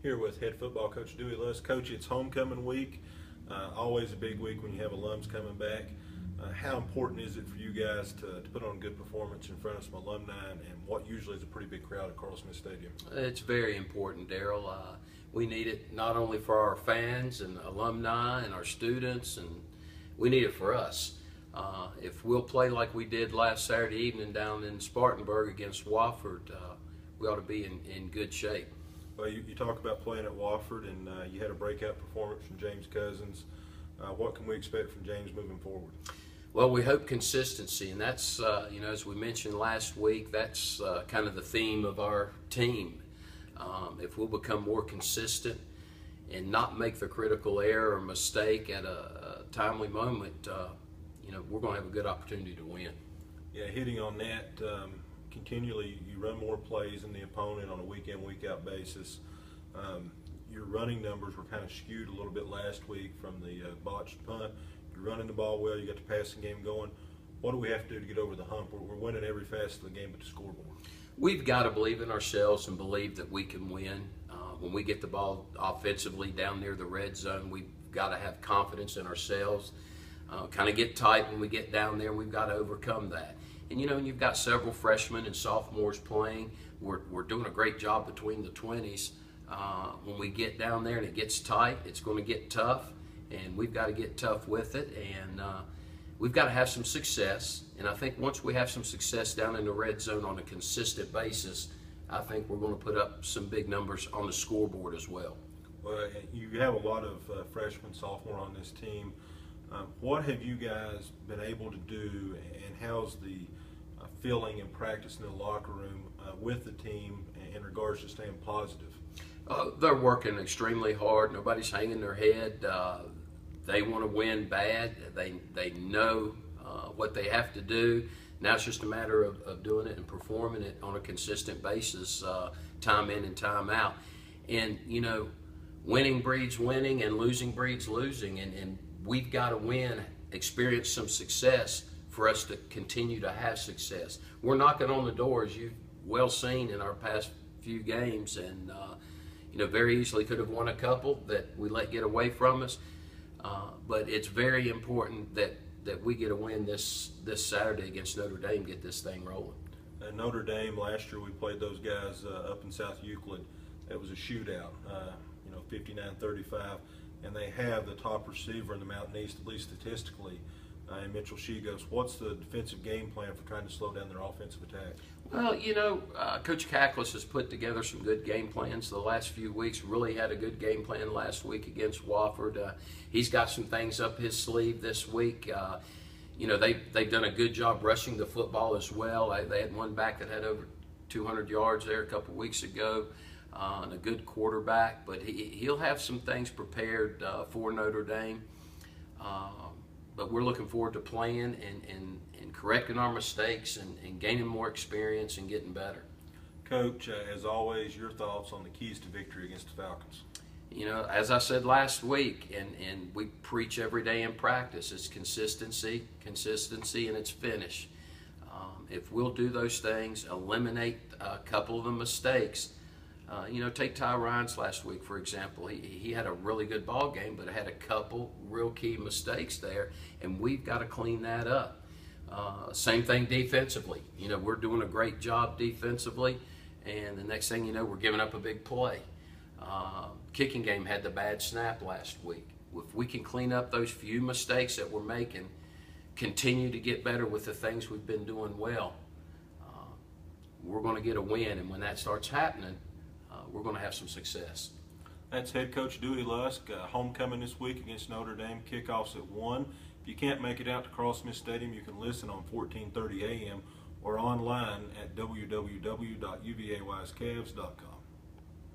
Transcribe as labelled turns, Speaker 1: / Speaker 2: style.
Speaker 1: Here with head football coach Dewey Lusk. Coach, it's homecoming week. Always a big week when you have alums coming back. How important is it for you guys to put on a good performance in front of some alumni and what usually is a pretty big crowd at Carl Smith Stadium?
Speaker 2: It's very important, Daryl. We need it not only for our fans and alumni and our students, and we need it for us. If we'll play like we did last Saturday evening down in Spartanburg against Wofford, we ought to be in good shape.
Speaker 1: Well, you talk about playing at Wofford, and you had a breakout performance from James Cousins. What can we expect from James moving forward?
Speaker 2: Well, we hope consistency, and that's, as we mentioned last week, that's kind of the theme of our team. If we'll become more consistent and not make the critical error or mistake at a timely moment, we're going to have a good opportunity to win.
Speaker 1: Yeah, hitting on that, continually you run more plays than the opponent on a week-in, week-out basis. Your running numbers were kind of skewed a little bit last week from the botched punt. You're running the ball well, you got the passing game going. What do we have to do to get over the hump? We're winning every facet of the game but the scoreboard.
Speaker 2: We've got to believe in ourselves and believe that we can win. When we get the ball offensively down near the red zone, we've got to have confidence in ourselves. Kind of get tight when we get down there. We've got to overcome that. And you've got several freshmen and sophomores playing. We're doing a great job between the 20s. When we get down there and it gets tight, it's going to get tough, and we've got to get tough with it. And we've got to have some success. And I think once we have some success down in the red zone on a consistent basis, I think we're going to put up some big numbers on the scoreboard as well.
Speaker 1: Well, you have a lot of freshmen, sophomore on this team. What have you guys been able to do, and how's the feeling and practice in the locker room with the team in regards to staying positive?
Speaker 2: They're working extremely hard. Nobody's hanging their head. They want to win bad. They know what they have to do. Now it's just a matter of doing it and performing it on a consistent basis, time in and time out. And winning breeds winning, and losing breeds losing. And we've got to win, experience some success for us to continue to have success. We're knocking on the door, as you've well seen in our past few games, and very easily could have won a couple that we let get away from us. But it's very important that we get a win this Saturday against Notre Dame, get this thing rolling.
Speaker 1: At Notre Dame last year, we played those guys up in South Euclid. It was a shootout, 59-35, and they have the top receiver in the Mountain East, at least statistically, in Mitchell Shigos. What's the defensive game plan for trying to slow down their offensive attack?
Speaker 2: Well, Coach Cackless has put together some good game plans the last few weeks. Really had a good game plan last week against Wofford. He's got some things up his sleeve this week. They've done a good job rushing the football as well. They had one back that had over 200 yards there a couple weeks ago, and a good quarterback. But he'll have some things prepared for Notre Dame. But we're looking forward to playing and correcting our mistakes and gaining more experience and getting better.
Speaker 1: Coach, as always, your thoughts on the keys to victory against the Falcons?
Speaker 2: As I said last week, and we preach every day in practice, it's consistency, and it's finish. If we'll do those things, eliminate a couple of the mistakes. Take Ty Ryan's last week, for example. He had a really good ball game, but had a couple real key mistakes there, and we've got to clean that up. Same thing defensively. We're doing a great job defensively, and the next thing you know, we're giving up a big play. Kicking game had the bad snap last week. If we can clean up those few mistakes that we're making, continue to get better with the things we've been doing well, we're going to get a win, and when that starts happening, we're going to have some success.
Speaker 1: That's head coach Dewey Lusk. Homecoming this week against Notre Dame. Kickoffs at 1. If you can't make it out to Carl Smith Stadium, you can listen on 1430 AM or online at www.uvawisecavs.com.